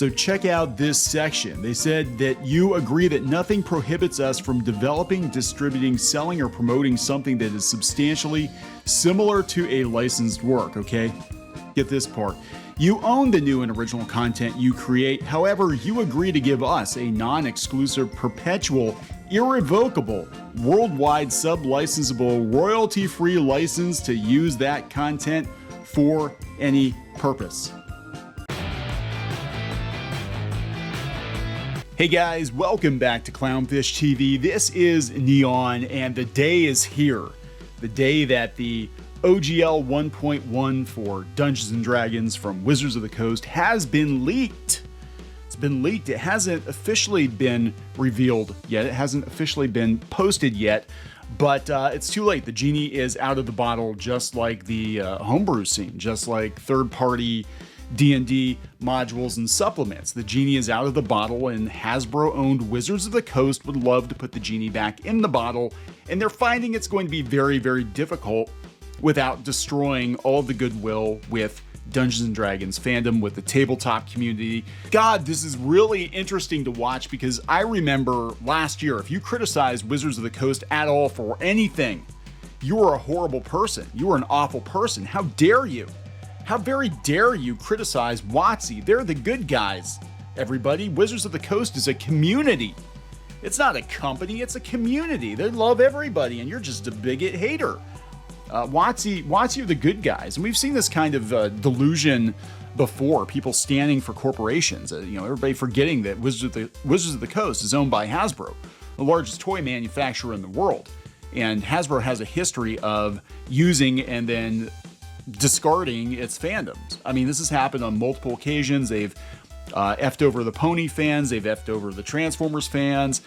So check out this section. They said that you agree that nothing prohibits us from developing, distributing, selling, or promoting something that is substantially similar to a licensed work, okay? Get this part. You own the new and original content you create. However, you agree to give us a non-exclusive, perpetual, irrevocable, worldwide sub-licensable, royalty-free license to use that content for any purpose. Hey guys, welcome back to Clownfish TV. This is Neon, and the day is here. The day that the OGL 1.1 for Dungeons & Dragons from Wizards of the Coast has been leaked. It's been leaked. It hasn't officially been revealed yet. It hasn't officially been posted yet, but it's too late. The genie is out of the bottle, just like the homebrew scene, just like third-party D&D modules and supplements. The genie is out of the bottle, and Hasbro-owned Wizards of the Coast would love to put the genie back in the bottle, and they're finding it's going to be very, very difficult without destroying all the goodwill with Dungeons & Dragons fandom, with the tabletop community. God, this is really interesting to watch because I remember last year, if you criticized Wizards of the Coast at all for anything, you were a horrible person. You were an awful person. How dare you? How very dare you criticize WotC? They're the good guys, everybody. Wizards of the Coast is a community. It's not a company, it's a community. They love everybody, and you're just a bigot hater. WotC are the good guys, and we've seen this kind of delusion before. People standing for corporations. Everybody forgetting that Wizards of the Coast is owned by Hasbro, the largest toy manufacturer in the world, and Hasbro has a history of using and then discarding its fandoms. I mean, this has happened on multiple occasions. They've effed over the Pony fans. They've effed over the Transformers fans,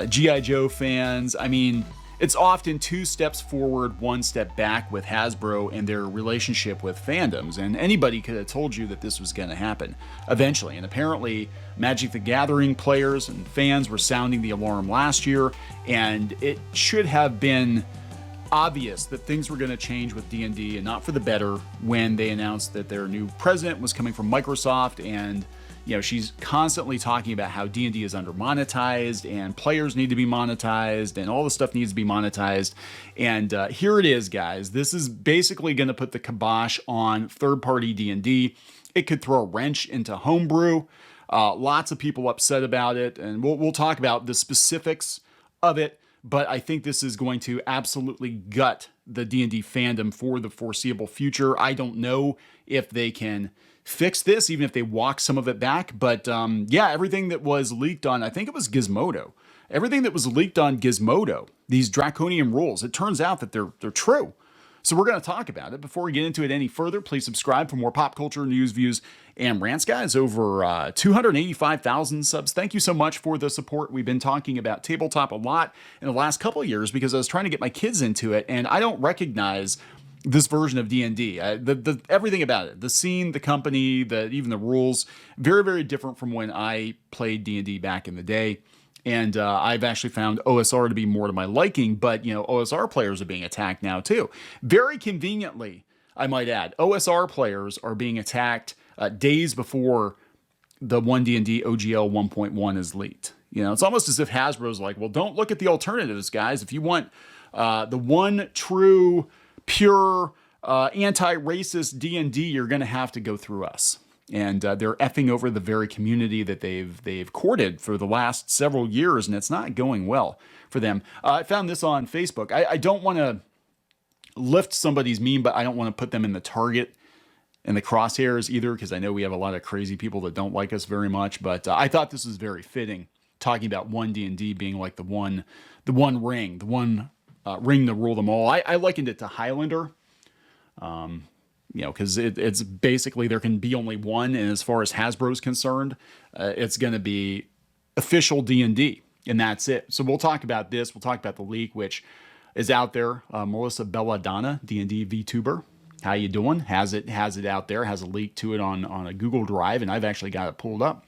G.I. Joe fans. I mean, it's often two steps forward, one step back with Hasbro and their relationship with fandoms. And anybody could have told you that this was going to happen eventually. And apparently, Magic the Gathering players and fans were sounding the alarm last year. And it should have been obvious that things were going to change with D&D, and not for the better, when they announced that their new president was coming from Microsoft. And she's constantly talking about how D&D is under monetized and players need to be monetized and all the stuff needs to be monetized. And here it is, guys. This is basically going to put the kibosh on third-party D&D. It could throw a wrench into homebrew. Lots of people upset about it, and we'll talk about the specifics of it. But I think this is going to absolutely gut the D&D fandom for the foreseeable future. I don't know if they can fix this, even if they walk some of it back. But yeah, everything that was leaked on, I think it was Gizmodo. Everything that was leaked on Gizmodo, these draconian rules, it turns out that they're true. So we're going to talk about it. Before we get into it any further, please subscribe for more pop culture news, views, and rants, guys. Over 285,000 subs. Thank you so much for the support. We've been talking about tabletop a lot in the last couple of years because I was trying to get my kids into it, and I don't recognize this version of D&D. Everything about it, the scene, the company, even the rules, very, very different from when I played D&D back in the day. And I've actually found OSR to be more to my liking, but, OSR players are being attacked now, too. Very conveniently, I might add, OSR players are being attacked days before the 1D&D OGL 1.1 is leaked. It's almost as if Hasbro's like, well, don't look at the alternatives, guys. If you want the one true, pure, anti-racist D&D, you're going to have to go through us. And they're effing over the very community that they've courted for the last several years, and it's not going well for them. I found this on Facebook. I don't want to lift somebody's meme, but I don't want to put them in the target and the crosshairs either, because I know we have a lot of crazy people that don't like us very much. But I thought this was very fitting, talking about 1D&D being like the one ring, the one ring to rule them all. I likened it to Highlander. Because it's basically there can be only one, and as far as Hasbro's concerned, it's going to be official D&D, and that's it. So we'll talk about this. We'll talk about the leak, which is out there. Melissa Belladonna, D&D VTuber, how you doing? Has it out there? Has a leak to it on a Google Drive, and I've actually got it pulled up.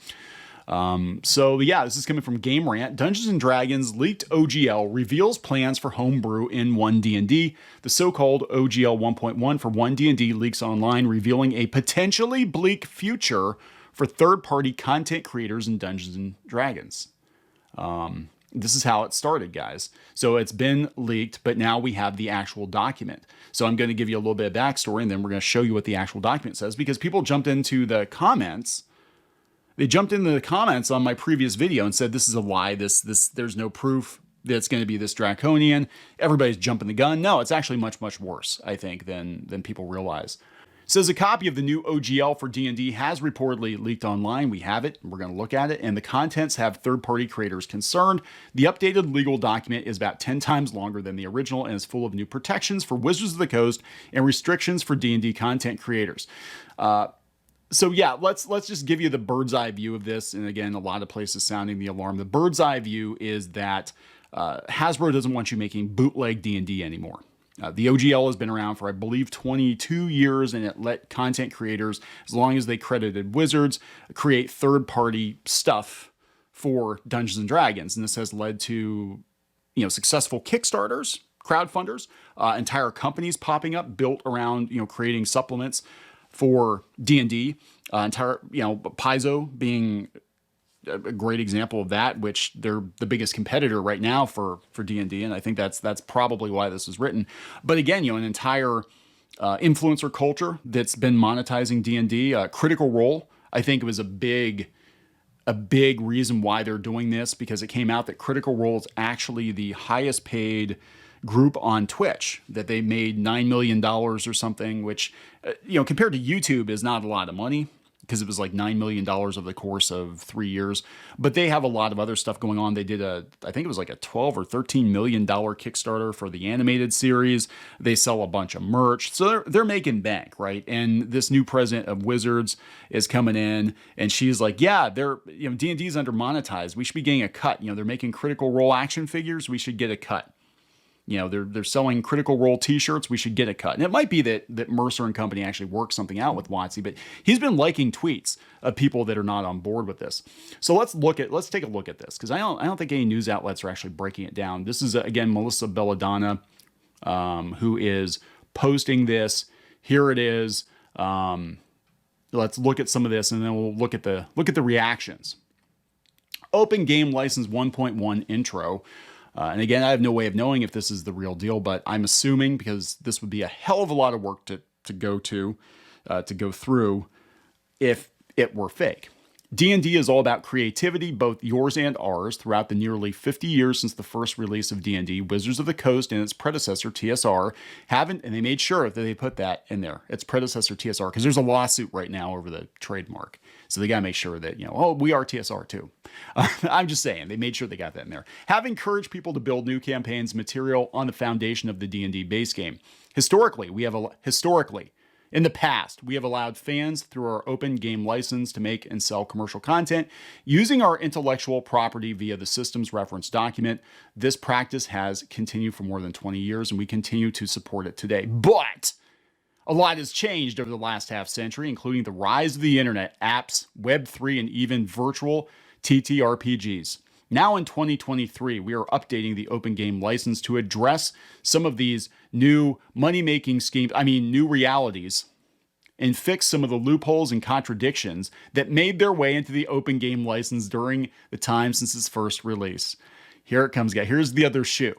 So yeah, this is coming from Game Rant. Dungeons & Dragons leaked OGL reveals plans for homebrew in 1D&D. The so-called OGL 1.1 for 1D&D leaks online, revealing a potentially bleak future for third-party content creators in Dungeons and Dragons. This is how it started, guys. So it's been leaked, but now we have the actual document. So I'm going to give you a little bit of backstory, and then we're going to show you what the actual document says, because people jumped into the comments. They jumped into the comments on my previous video and said, this is a lie. There's no proof that it's going to be this draconian. Everybody's jumping the gun. No, it's actually much, much worse, I think, than people realize. Says a copy of the new OGL for D&D has reportedly leaked online. We have it. We're going to look at it. And the contents have third-party creators concerned. The updated legal document is about 10 times longer than the original and is full of new protections for Wizards of the Coast and restrictions for D&D content creators. So yeah, let's just give you the bird's eye view of this. And again, a lot of places sounding the alarm. The bird's eye view is that Hasbro doesn't want you making bootleg D&D anymore. The OGL has been around for, I believe, 22 years, and it let content creators, as long as they credited Wizards, create third-party stuff for Dungeons and Dragons. And this has led to, successful Kickstarters, crowdfunders, entire companies popping up built around, creating supplements for D&D. Paizo being a great example of that, which they're the biggest competitor right now for D&D, and I think that's probably why this was written. But again, an entire influencer culture that's been monetizing D&D. Critical Role, I think, was a big reason why they're doing this, because it came out that Critical Role is actually the highest paid group on Twitch, that they made $9 million or something, which compared to YouTube is not a lot of money, because it was like $9 million over the course of 3 years. But they have a lot of other stuff going on. They did I think it was like a $12 or $13 million Kickstarter for the animated series. They sell a bunch of merch. So they're making bank, right? And this new president of Wizards is coming in, and she's like, yeah, D&D is under monetized. We should be getting a cut. They're making Critical Role action figures. We should get a cut. They're selling Critical Role t-shirts. We should get a cut. And it might be that Mercer and company actually worked something out with WotC, but he's been liking tweets of people that are not on board with this. So let's take a look at this, because I don't think any news outlets are actually breaking it down. This is again Melissa Belladonna, who is posting this. Here it is. Let's look at some of this, and then we'll look at the reactions. Open Game License 1.1 intro. And again, I have no way of knowing if this is the real deal, but I'm assuming, because this would be a hell of a lot of work to go through if it were fake. D&D is all about creativity, both yours and ours, throughout the nearly 50 years since the first release of D&D. Wizards of the Coast and its predecessor, TSR, haven't, and they made sure that they put that in there, its predecessor, TSR, because there's a lawsuit right now over the trademark. So they got to make sure that, we are TSR too. I'm just saying, they made sure they got that in there. Have encouraged people to build new campaigns material on the foundation of the D&D base game. Historically, in the past, we have allowed fans through our open game license to make and sell commercial content using our intellectual property via the system's reference document. This practice has continued for more than 20 years, and we continue to support it today. But a lot has changed over the last half century, including the rise of the internet, apps, Web3, and even virtual TTRPGs. Now in 2023, we are updating the open game license to address some of these new money-making schemes, new realities, and fix some of the loopholes and contradictions that made their way into the open game license during the time since its first release. Here it comes, guys. Here's the other shoe.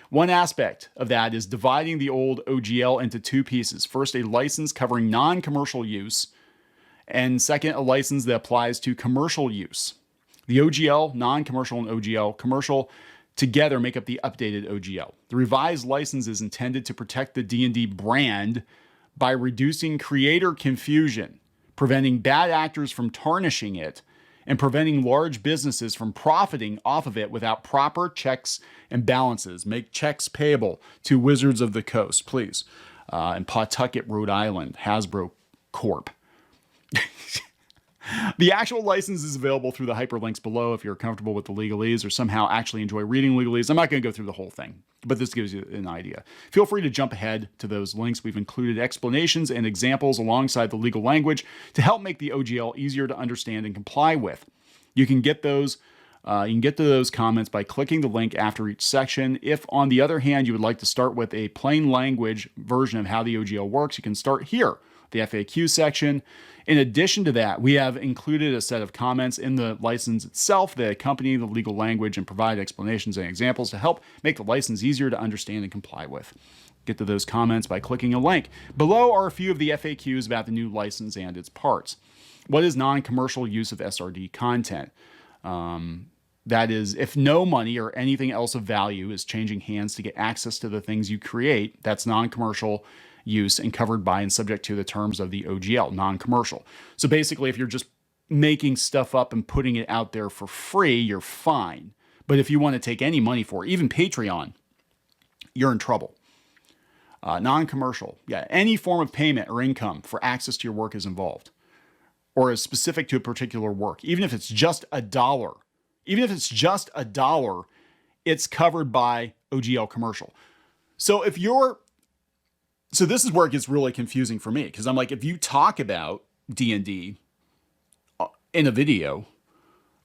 One aspect of that is dividing the old OGL into two pieces. First, a license covering non-commercial use, and second, a license that applies to commercial use. The OGL, non-commercial, and OGL, commercial, together make up the updated OGL. The revised license is intended to protect the D&D brand by reducing creator confusion, preventing bad actors from tarnishing it, and preventing large businesses from profiting off of it without proper checks and balances. Make checks payable to Wizards of the Coast, please. In Pawtucket, Rhode Island, Hasbro Corp. The actual license is available through the hyperlinks below if you're comfortable with the legalese or somehow actually enjoy reading legalese. I'm not going to go through the whole thing, but this gives you an idea. Feel free to jump ahead to those links. We've included explanations and examples alongside the legal language to help make the OGL easier to understand and comply with. You can get those to those comments by clicking the link after each section. If, on the other hand, you would like to start with a plain language version of how the OGL works, you can start here the FAQ section. In addition to that, we have included a set of comments in the license itself that accompany the legal language and provide explanations and examples to help make the license easier to understand and comply with. Get to those comments by clicking a link. Below are a few of the FAQs about the new license and its parts. What is non-commercial use of SRD content? That is, if no money or anything else of value is changing hands to get access to the things you create, that's non-commercial use and covered by and subject to the terms of the OGL, non-commercial. So basically, if you're just making stuff up and putting it out there for free, you're fine. But if you want to take any money for it, even Patreon, you're in trouble. Non-commercial, yeah, any form of payment or income for access to your work is involved or is specific to a particular work. Even if it's just $1, it's covered by OGL commercial. So this is where it gets really confusing for me, because I'm like, if you talk about D&D in a video,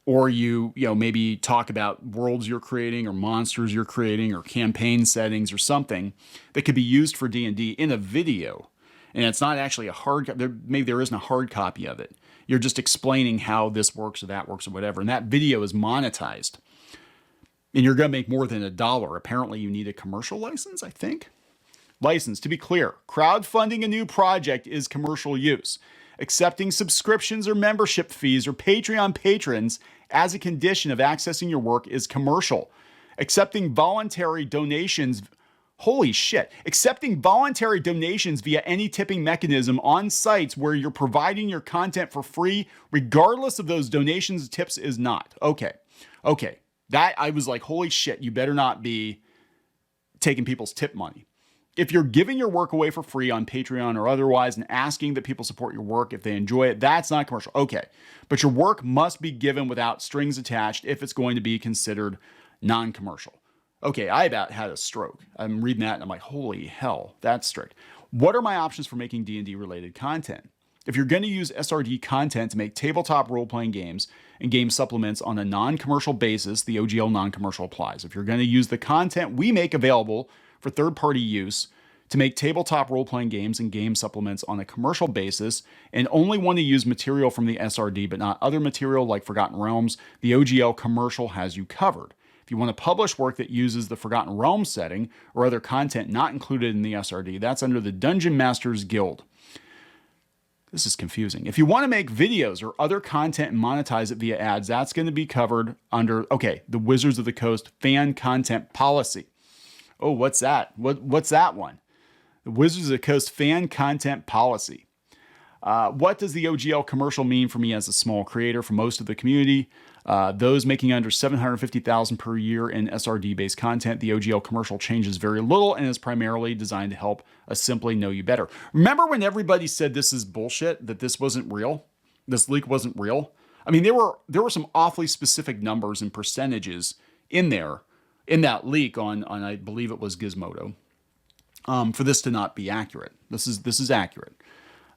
or you maybe talk about worlds you're creating or monsters you're creating or campaign settings or something that could be used for D&D in a video, and it's not actually maybe there isn't a hard copy of it. You're just explaining how this works or that works or whatever, and that video is monetized, and you're going to make more than $1. Apparently, you need a commercial license, I think. License, to be clear, crowdfunding a new project is commercial use. Accepting subscriptions or membership fees or Patreon patrons as a condition of accessing your work is commercial. Accepting voluntary donations, accepting voluntary donations via any tipping mechanism on sites where you're providing your content for free, regardless of those donations, tips is not. Okay. That, I was like, holy shit, you better not be taking people's tip money. If you're giving your work away for free on Patreon or otherwise and asking that people support your work if they enjoy it, that's not commercial. Okay. But your work must be given without strings attached if it's going to be considered non-commercial. Okay, I about had a stroke. I'm reading that and I'm like, holy hell, that's strict. What are my options for making D&D related content? If you're going to use SRD content to make tabletop role-playing games and game supplements on a non-commercial basis, the OGL non-commercial applies. If you're going to use the content we make available for third-party use to make tabletop role-playing games and game supplements on a commercial basis and only want to use material from the SRD but not other material like Forgotten Realms, the OGL commercial has you covered. If you want to publish work that uses the Forgotten Realms setting or other content not included in the SRD, that's under the Dungeon Masters Guild. This is confusing. If you want to make videos or other content and monetize it via ads, that's going to be covered under, the Wizards of the Coast fan content policy. Oh, what's that? What's that one? The Wizards of the Coast fan content policy. What does the OGL commercial mean for me as a small creator for most of the community? Those making under $750,000 per year in SRD-based content, the OGL commercial changes very little and is primarily designed to help us simply know you better. Remember when everybody said this is bullshit, that this wasn't real? This leak wasn't real? I mean, there were some awfully specific numbers and percentages in there, in that leak on I believe it was Gizmodo, for this to not be accurate. This is accurate.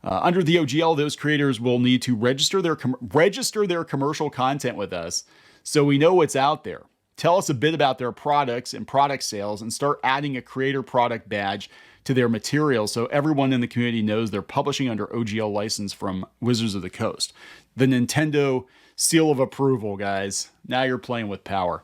Under the OGL, those creators will need to register their commercial content with us so we know what's out there. Tell us a bit about their products and product sales and start adding a creator product badge to their material so everyone in the community knows they're publishing under OGL license from Wizards of the Coast. The Nintendo seal of approval, guys. Now you're playing with power.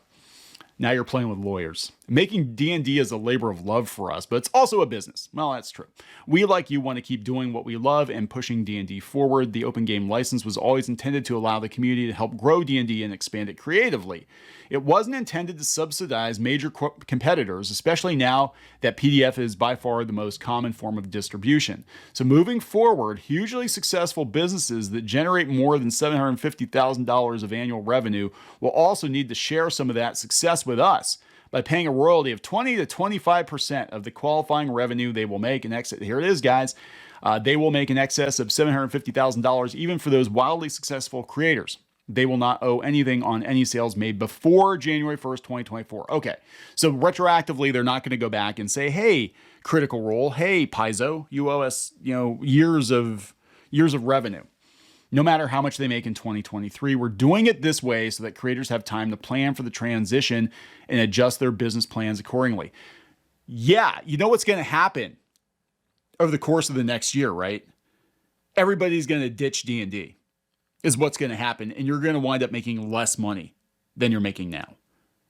Now you're playing with lawyers. Making D&D is a labor of love for us, but it's also a business. Well, that's true. We, like you, want to keep doing what we love and pushing D&D forward. The open game license was always intended to allow the community to help grow D&D and expand it creatively. It wasn't intended to subsidize major competitors, especially now that PDF is by far the most common form of distribution. So moving forward, hugely successful businesses that generate more than $750,000 of annual revenue will also need to share some of that success with us by paying a royalty of 20 to 25% of the qualifying revenue they will make in excess. Here it is, guys. They will make in excess of $750,000 even for those wildly successful creators. They will not owe anything on any sales made before January 1st, 2024. Okay, so retroactively, they're not going to go back and say, hey, Critical Role, hey, Paizo, you owe us, years of revenue. No matter how much they make in 2023, we're doing it this way so that creators have time to plan for the transition and adjust their business plans accordingly. Yeah, you know what's going to happen over the course of the next year, right? everybody's going to ditch D&D is what's going to happen. And you're going to wind up making less money than you're making now.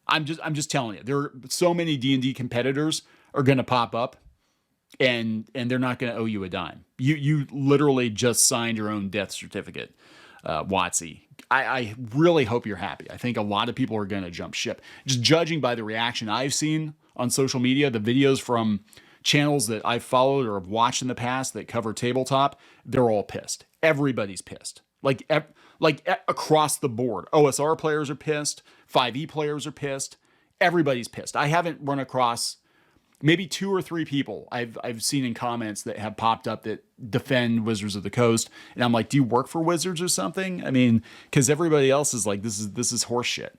I'm just telling you, there are so many D&D competitors are going to pop up and they're not going to owe you a dime. You literally just signed your own death certificate, WotC. I really hope you're happy. I think a lot of people are going to jump ship. Just judging by the reaction I've seen on social media, the videos from channels that I've followed or have watched in the past that cover tabletop, they're all pissed. Everybody's pissed. Like across the board. OSR players are pissed. 5e players are pissed. Everybody's pissed. I haven't run across maybe 2 or 3 people I've seen in comments that have popped up that defend Wizards of the Coast. And I'm like, do you work for Wizards or something? I mean, because everybody else is like, this is horse shit.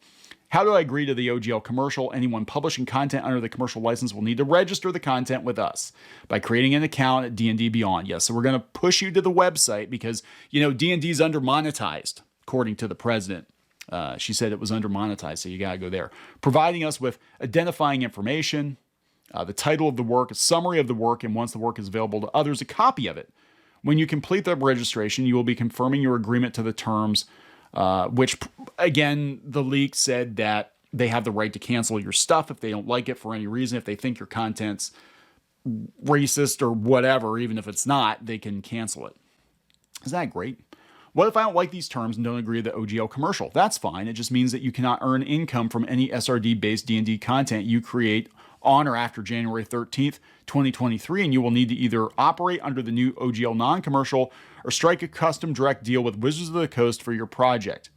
How do I agree to the OGL commercial? Anyone publishing content under the commercial license will need to register the content with us by creating an account at D&D Beyond. Yes, so we're going to push you to the website because, D&D is under monetized, according to the president. She said it was under monetized, so you got to go there. Providing us with identifying information, the title of the work, a summary of the work, and once the work is available to others, a copy of it. When you complete the registration, you will be confirming your agreement to the terms, which, again, the leak said that they have the right to cancel your stuff if they don't like it for any reason. If they think your content's racist or whatever, even if it's not, they can cancel it. Isn't that great? What if I don't like these terms and don't agree to the OGL commercial? That's fine. It just means that you cannot earn income from any SRD-based D&D content you create on or after January 13th, 2023, and you will need to either operate under the new OGL non-commercial or strike a custom direct deal with Wizards of the Coast for your project.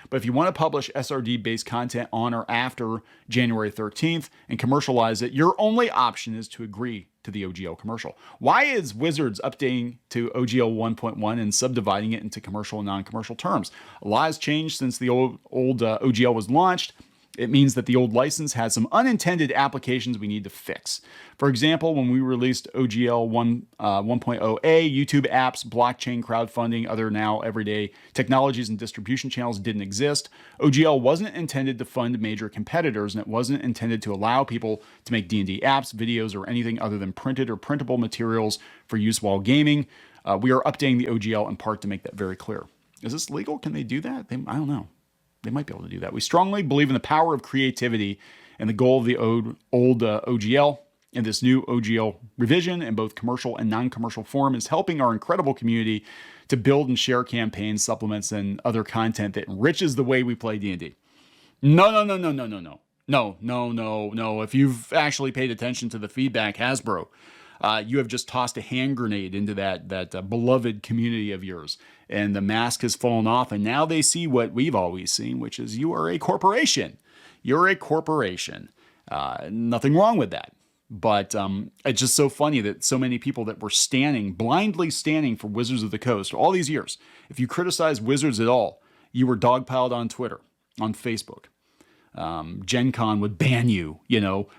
But if you want to publish SRD-based content on or after January 13th and commercialize it, your only option is to agree to the OGL commercial. Why is Wizards updating to OGL 1.1 and subdividing it into commercial and non-commercial terms? A lot has changed since the old OGL was launched. It means that the old license has some unintended applications we need to fix. For example, when we released OGL 1.0a, YouTube apps, blockchain crowdfunding, other now everyday technologies and distribution channels didn't exist. OGL wasn't intended to fund major competitors, and it wasn't intended to allow people to make D&D apps, videos, or anything other than printed or printable materials for use while gaming. We are updating the OGL in part to make that very clear. Is this legal? Can they do that? I don't know. They might be able to do that. We strongly believe in the power of creativity and the goal of the old OGL and this new OGL revision in both commercial and non-commercial form is helping our incredible community to build and share campaigns, supplements, and other content that enriches the way we play D&D. No. If you've actually paid attention to the feedback, Hasbro, you have just tossed a hand grenade into that beloved community of yours. And the mask has fallen off, and now they see what we've always seen, which is you are a corporation. You're a corporation. Nothing wrong with that. But it's just so funny that so many people that were blindly standing for Wizards of the Coast all these years, if you criticize Wizards at all, you were dogpiled on Twitter, on Facebook. Gen Con would ban you,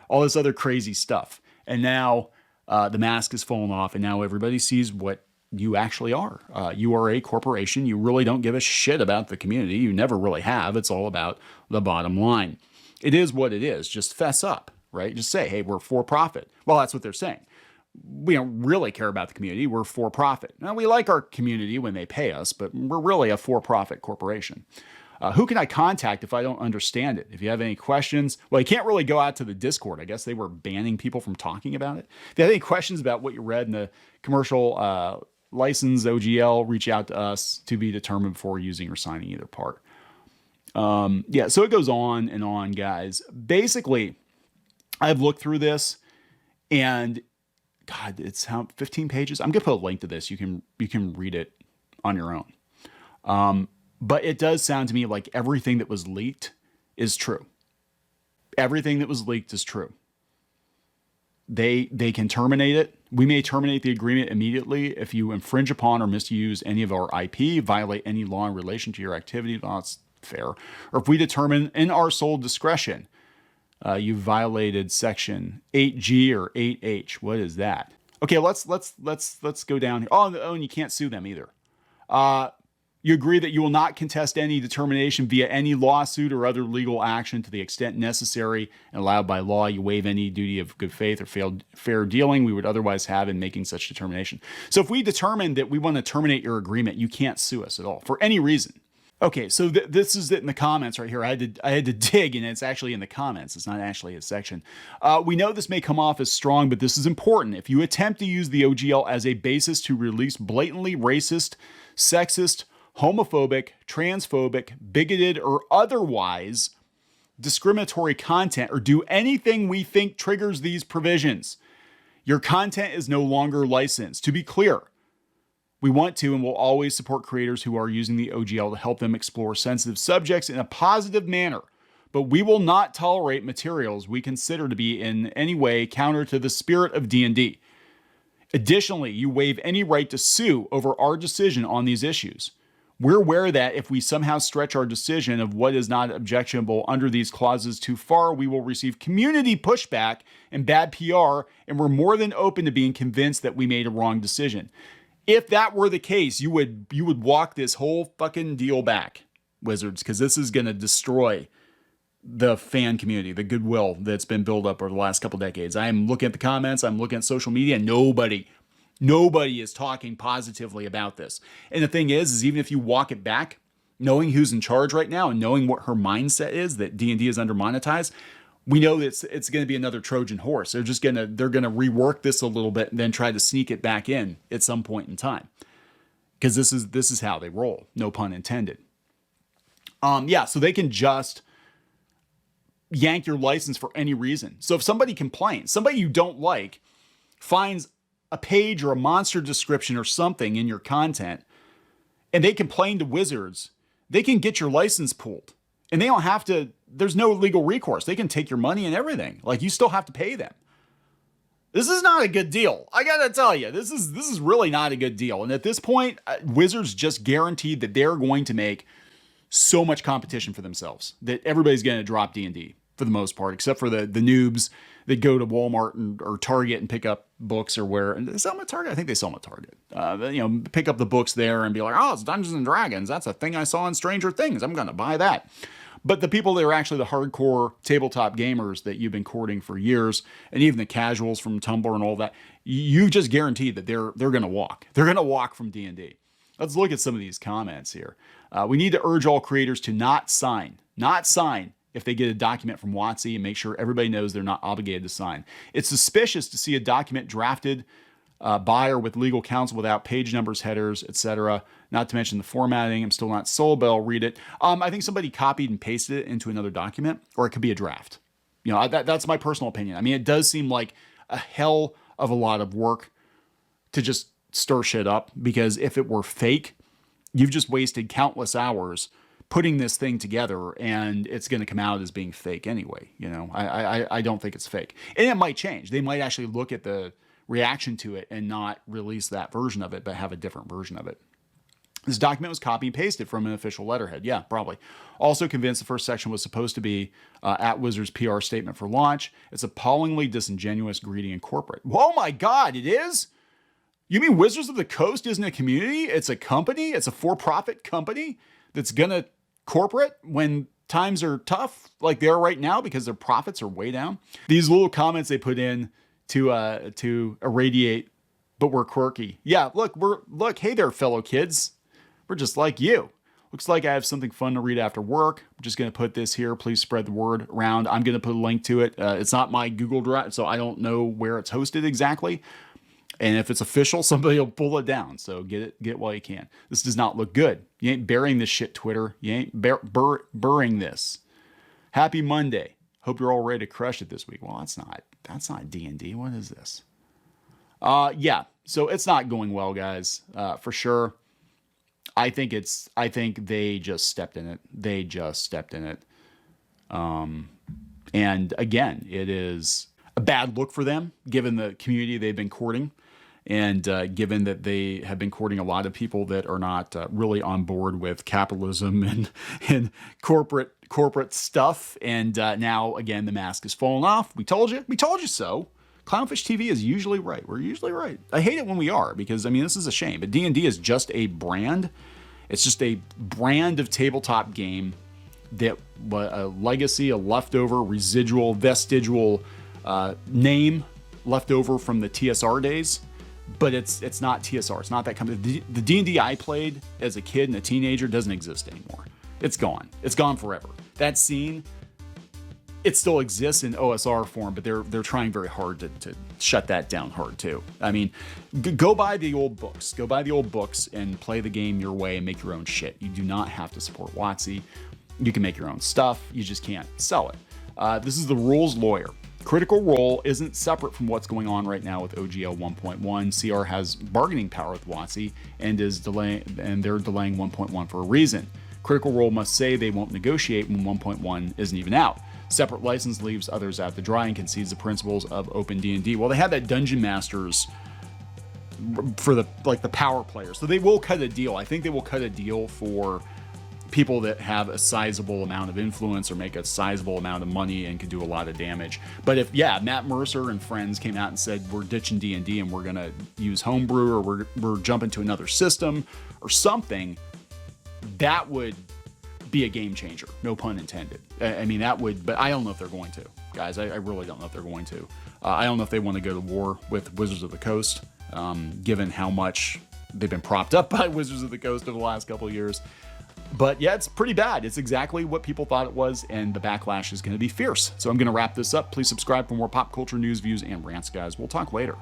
all this other crazy stuff. And now the mask has fallen off, and now everybody sees what you actually are. You are a corporation. You really don't give a shit about the community. You never really have. It's all about the bottom line. It is what it is. Just fess up, right? Just say, hey, we're for profit. Well, that's what they're saying. We don't really care about the community. We're for profit. Now, we like our community when they pay us, but we're really a for-profit corporation. Who can I contact if I don't understand it? If you have any questions, well, you can't really go out to the Discord. I guess they were banning people from talking about it. If you have any questions about what you read in the commercial license OGL, reach out to us to be determined before using or signing either part. So it goes on and on, guys. Basically, I've looked through this, and God, it's 15 pages. I'm gonna put a link to this. You can read it on your own. But it does sound to me like everything that was leaked is true. Everything that was leaked is true. They can terminate it. We may terminate the agreement immediately if you infringe upon or misuse any of our IP, violate any law in relation to your activity. Well, that's fair. Or if we determine in our sole discretion you violated section 8G or 8H. What is that? Okay, let's go down here. Oh, and you can't sue them either. You agree that you will not contest any determination via any lawsuit or other legal action to the extent necessary and allowed by law. You waive any duty of good faith or fair dealing we would otherwise have in making such determination. So if we determine that we want to terminate your agreement, you can't sue us at all for any reason. Okay, so this is it in the comments right here. I had to dig, and it's actually in the comments. It's not actually a section. We know this may come off as strong, but this is important. If you attempt to use the OGL as a basis to release blatantly racist, sexist, homophobic, transphobic, bigoted, or otherwise discriminatory content, or do anything we think triggers these provisions, your content is no longer licensed. To be clear, we want to and will always support creators who are using the OGL to help them explore sensitive subjects in a positive manner, but we will not tolerate materials we consider to be in any way counter to the spirit of D&D. Additionally, you waive any right to sue over our decision on these issues. We're aware that if we somehow stretch our decision of what is not objectionable under these clauses too far, we will receive community pushback and bad PR, and we're more than open to being convinced that we made a wrong decision. If that were the case, you would walk this whole fucking deal back, Wizards, because this is going to destroy the fan community, the goodwill that's been built up over the last couple decades. I'm looking at the comments, I'm looking at social media, and nobody is talking positively about this. And the thing is even if you walk it back, knowing who's in charge right now and knowing what her mindset is, that D&D is under monetized, we know that it's going to be another Trojan horse. They're going to rework this a little bit and then try to sneak it back in at some point in time. Because this is how they roll, no pun intended. So they can just yank your license for any reason. So if somebody complains, somebody you don't like finds a page or a monster description or something in your content, and they complain to Wizards, they can get your license pulled. And they don't have to, there's no legal recourse. They can take your money and everything. Like, you still have to pay them. This is not a good deal. I gotta tell you, this is really not a good deal. And at this point, Wizards just guaranteed that they're going to make so much competition for themselves that everybody's going to drop D&D for the most part, except for the noobs that go to Walmart or Target and pick up books, or where, and they sell them at Target. I think they sell them at Target. Pick up the books there and be like, oh, it's Dungeons and Dragons. That's a thing I saw in Stranger Things. I'm going to buy that. But the people that are actually the hardcore tabletop gamers that you've been courting for years, and even the casuals from Tumblr and all that, you just guaranteed that they're going to walk. They're going to walk from D&D. Let's look at some of these comments here. We need to urge all creators to not sign if they get a document from WotC, and make sure everybody knows they're not obligated to sign. It's suspicious to see a document drafted by or with legal counsel without page numbers, headers, etc. Not to mention the formatting. I'm still not sold, but I'll read it. I think somebody copied and pasted it into another document, or it could be a draft. That's my personal opinion. I mean, it does seem like a hell of a lot of work to just stir shit up, because if it were fake, you've just wasted countless hours putting this thing together, and it's going to come out as being fake anyway. I don't think it's fake. And it might change. They might actually look at the reaction to it and not release that version of it, but have a different version of it. This document was copy and pasted from an official letterhead. Yeah, probably. Also convinced the first section was supposed to be at Wizards' PR statement for launch. It's appallingly disingenuous, greedy, and corporate. Oh my God, it is? You mean Wizards of the Coast isn't a community? It's a company? It's a for-profit company that's going to corporate when times are tough like they are right now because their profits are way down? These little comments they put in to irradiate, but we're quirky. Yeah, look, hey there, fellow kids. We're just like you. Looks like I have something fun to read after work. I'm just going to put this here. Please spread the word around. I'm going to put a link to it. It's not my Google Drive, so I don't know where it's hosted exactly. And if it's official, somebody will pull it down. So get it while you can. This does not look good. You ain't burying this shit, Twitter. You ain't burying this. Happy Monday. Hope you're all ready to crush it this week. Well, that's not D&D. What is this? Yeah. So it's not going well, guys. For sure. I think they just stepped in it. And again, it is a bad look for them, given the community they've been courting, and given that they have been courting a lot of people that are not really on board with capitalism and corporate stuff. And now, again, the mask has fallen off. We told you so. Clownfish TV is usually right. We're usually right. I hate it when we are, because, I mean, this is a shame. But D&D is just a brand. It's just a brand of tabletop game that a legacy, a leftover, residual, vestigial name left over from the TSR days, but it's not TSR. It's not that company. The D&D I played as a kid and a teenager doesn't exist anymore. It's gone. It's gone forever. That scene, it still exists in OSR form, but they're trying very hard to shut that down hard too. I mean, go buy the old books. Go buy the old books and play the game your way and make your own shit. You do not have to support WotC. You can make your own stuff. You just can't sell it. This is the rules lawyer. Critical Role isn't separate from what's going on right now with OGL 1.1. CR has bargaining power with WotC and they're delaying 1.1 for a reason. Critical Role must say they won't negotiate when 1.1 isn't even out. Separate license leaves others out to dry and concedes the principles of open D&D. Well, they had that Dungeon Masters for the power players, so they will cut a deal. I think they will cut a deal for people that have a sizable amount of influence or make a sizable amount of money and can do a lot of damage. But if Matt Mercer and friends came out and said we're ditching D&D and we're gonna use homebrew or we're jumping to another system or something, that would be a game changer, no pun intended. I mean, that would, but I don't know if they're going to, guys. I really don't know if they're going to. I don't know if they want to go to war with Wizards of the Coast, given how much they've been propped up by Wizards of the Coast over the last couple of years. But yeah, it's pretty bad. It's exactly what people thought it was, and the backlash is going to be fierce. So I'm going to wrap this up. Please subscribe for more pop culture news, views, and rants, guys. We'll talk later.